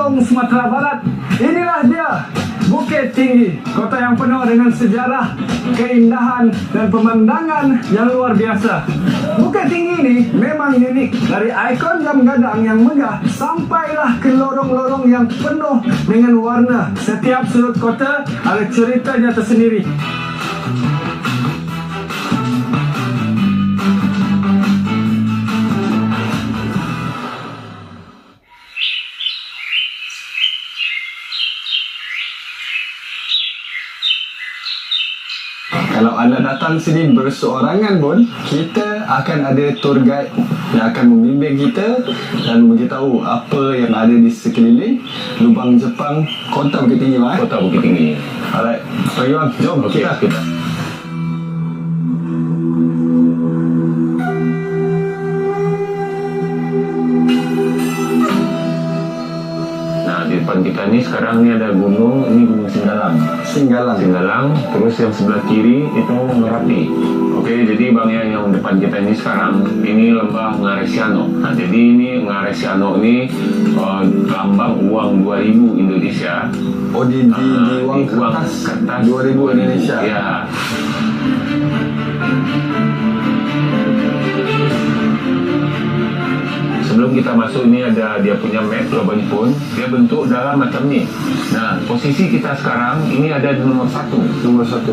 Belitung, Sumatera Barat. Inilah dia, Bukit Tinggi, kota yang penuh dengan sejarah, keindahan, dan pemandangan yang luar biasa. Bukit Tinggi ini memang unik, dari ikon jam gadang yang megah sampailah ke lorong-lorong yang penuh dengan warna. Setiap sudut kota ada ceritanya tersendiri. Kalau anda datang sini berseorangan pun, kita akan ada tour guide yang akan membimbing kita dan memberitahu apa yang ada di sekeliling lubang Jepang, kota Bukit Tinggi, Mak. Kota Bukit Tinggi. Alright, pergi bang, jom Okey, kita. Nah, di depan kita ni sekarang ni ada gunung, ini Gunung Singgalang. Singgalang. Terus yang sebelah kiri itu Merapi. Okey, jadi bang yang depan kita ini sekarang ini lembah Ngaresiano. Nah, jadi ini Ngaresiano ini lambang uang 2000 Indonesia. Oh, di uang kertas 2000 Indonesia. Ya. Sebelum kita masuk ini ada dia punya map Lubang Jepun. Dia bentuk dalam macam ni. Nah, posisi kita sekarang ini ada di nomor 1.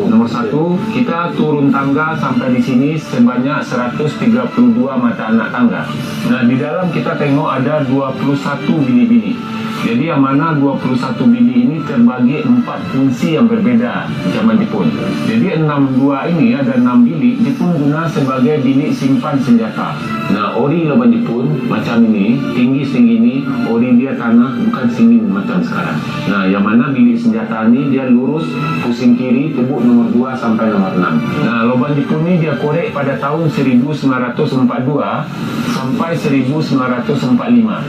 Nomor satu, kita turun tangga sampai di sini sebanyak 132 mata anak tangga. Nah, di dalam kita tengok ada 21 bini-bini. Jadi yang mana 21 bini ini terbagi 4 fungsi yang berbeda zaman Jepun. Jadi 62 ini ada 6 bilik Jepun guna sebagai bilik simpan senjata. Nah, ori Lubang Jepun macam ini, tinggi setinggi ini, ori dia tanah bukan simen macam sekarang. Nah, yang mana bilik senjata ini dia lurus, pusing kiri, tebuk nomor 2 sampai nomor 6. Nah, Lubang Jepun ini dia korek pada tahun 1942 sampai 1945.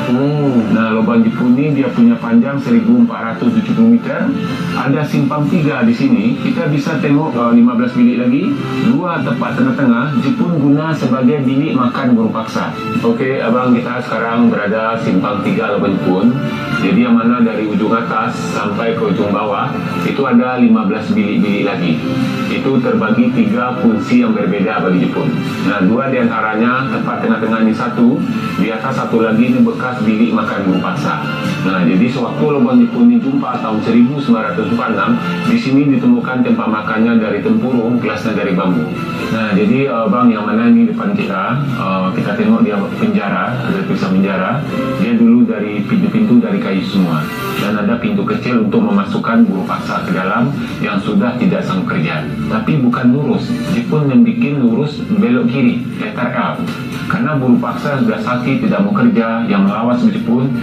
Nah, Lubang Jepun ini dia punya panjang 1470 meter. Ada simpang 3 di sini. Kita bisa tengok 15 bilik lagi. 2 tepat tengah-tengah Jepun guna sebagai bilik makan burung paksa. Okey, abang, kita sekarang berada simpang 3 Lubang Jepun. Jadi yang mana dari ujung atas sampai ke ujung bawah itu ada 15 bilik-bilik lagi. Itu terbagi 3 fungsi yang berbeda bagi Jepun. Nah, 2 diantaranya tepat tengah-tengah ini satu, di atas satu lagi ini bekas bilik makan burung paksa. Nah, jadi sewaktu Lubang Jepun ini jumpa tahun 1946, di sini ditemukan tempat makannya dari tempurung, gelasnya dari bambu. Nah, jadi bang, yang mana ini depan kita, kita tengok dia penjara, ada tulisan penjara. Dia dulu dari pintu-pintu dari kayu semua, dan ada pintu kecil untuk memasukkan burung paksa ke dalam yang sudah tidak sanggup kerja. Tapi bukan lurus, Jepun membuat lurus belok kiri, letter L. Karena burung paksa sudah sakit, tidak mau kerja, yang melawas Jepun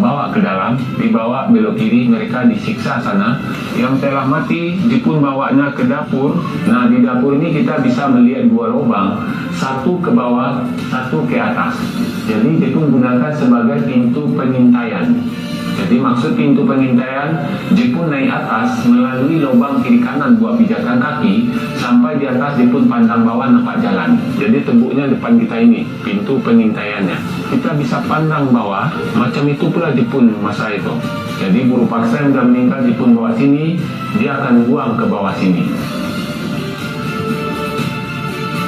bawa ke dalam, dibawa belok kiri, mereka disiksa sana. Yang telah mati, Jepun bawanya ke dapur. Nah, di dapur ini kita bisa melihat 2 lubang, satu ke bawah, satu ke atas. Jadi Jepun gunakan sebagai pintu pengintaian. Jadi maksud pintu pengintaian, Jepun naik atas melalui lubang kiri kanan buat pijakan kaki, sampai di atas Jepun pandang bawah nampak jalan. Jadi tembuknya depan kita ini, pintu pengintaiannya. Kita bisa pandang bawah, macam itu pula Jepun masa itu. Jadi burung paksa yang sudah meninggal Jepun bawa sini, dia akan buang ke bawah sini.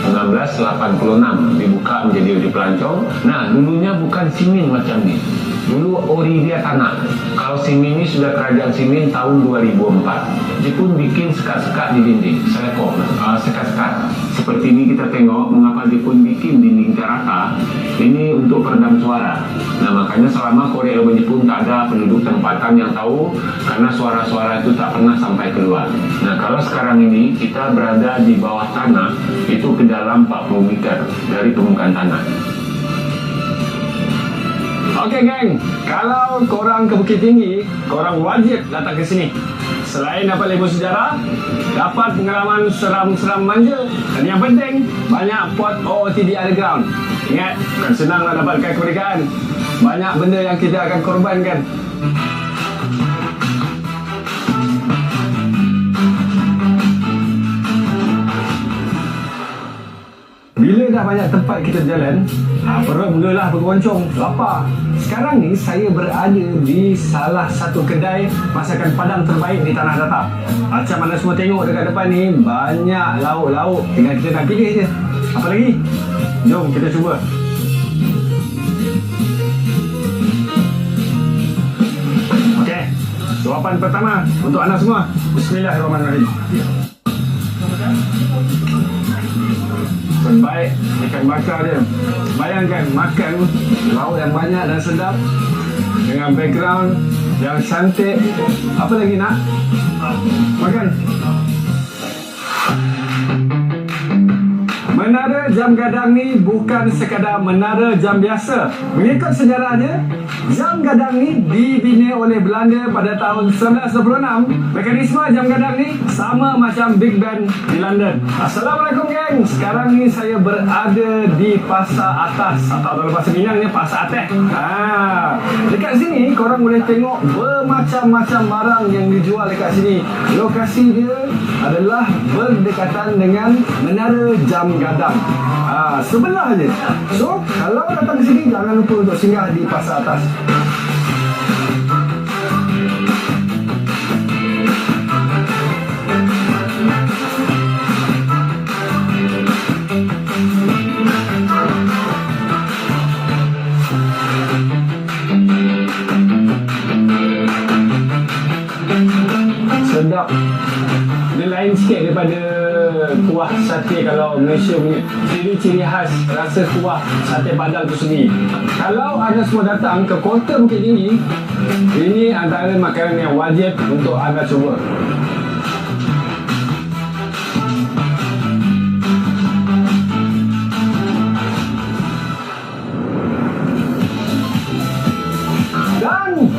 1986 dibuka menjadi uji pelancong. Nah, dulunya bukan simen macam ni. Dulu ori dia tanah. Kalau simen ini sudah kerajaan simen tahun 2004. Jepun bikin sekat-sekat di dinding, selekor, sekat-sekat. Seperti ini kita tengok mengapa Jepun bikin dinding rata. Ini untuk peredam suara. Nah, makanya selama Korea Lubang Jepun tak ada penduduk tempatan yang tahu, karena suara-suara itu tak pernah sampai keluar. Nah, kalau sekarang ini kita berada di bawah tanah, itu ke dalam 40 meter dari permukaan tanah. Oke geng, kalau korang ke Bukit Tinggi, korang wajib datang ke sini. Selain dapat ilmu sejarah, dapat pengalaman seram-seram manja, dan yang penting, banyak pot OOTD underground. Ingat, bukan senang nak dapatkan kemerdekaan. Banyak benda yang kita akan korbankan. Bila dah banyak tempat kita jalan, perut mulalah bergoncong, lapar. Sekarang ni saya berada di salah satu kedai masakan Padang terbaik di Tanah Datar. Macam mana semua tengok dekat depan ni, banyak lauk-lauk. Tinggal kita nak pilih je. Apa lagi? Jom kita cuba. Okey, suapan pertama untuk anda semua. Bismillahirrahmanirrahim. Terbaik ikan bakar dia. Bayangkan makan lauk yang banyak dan sedap dengan background yang cantik. Apa lagi nak? Makan. Menara Jam Gadang ni bukan sekadar menara jam biasa. Mengikut sejarahnya, jam gadang ni dibina oleh Belanda pada tahun 1926. Mekanisme jam gadang ni sama macam Big Ben di London. Assalamualaikum geng. Sekarang ni saya berada di Pasar Atas, atau dalam bahasa Minangnya Pasar Ateh. Dekat sini korang boleh tengok bermacam-macam barang yang dijual dekat sini. Lokasi dia adalah berdekatan dengan menara jam gadang. Sebelah je. So, kalau datang ke sini, jangan lupa untuk singgah di Pasar Atas. Sedap. Dia lain sikit daripada kuah sate kalau Malaysia punya. Ciri-ciri khas rasa kuah sate Padang tu sendiri. Kalau anda semua datang ke Kota Bukit Tinggi, ini antara makanan yang wajib untuk anda cuba.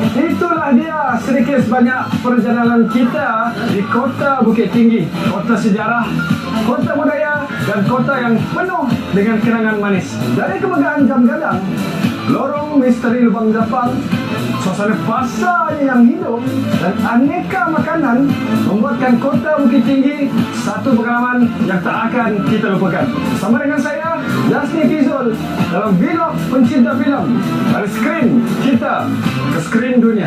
Itulah dia sedikit sebanyak perjalanan kita di Kota Bukit Tinggi. Kota sejarah, kota budaya dan kota yang penuh dengan kenangan manis. Dari kemegahan jam gadang, lorong misteri lubang Japang, suasana pasar yang hidup dan aneka makanan membuatkan Kota Bukit Tinggi satu pengalaman yang tak akan kita lupakan. Bersama dengan saya, Jasni Fizul, dalam vlog pencinta filem. Dari skrin kita ke skrin dunia.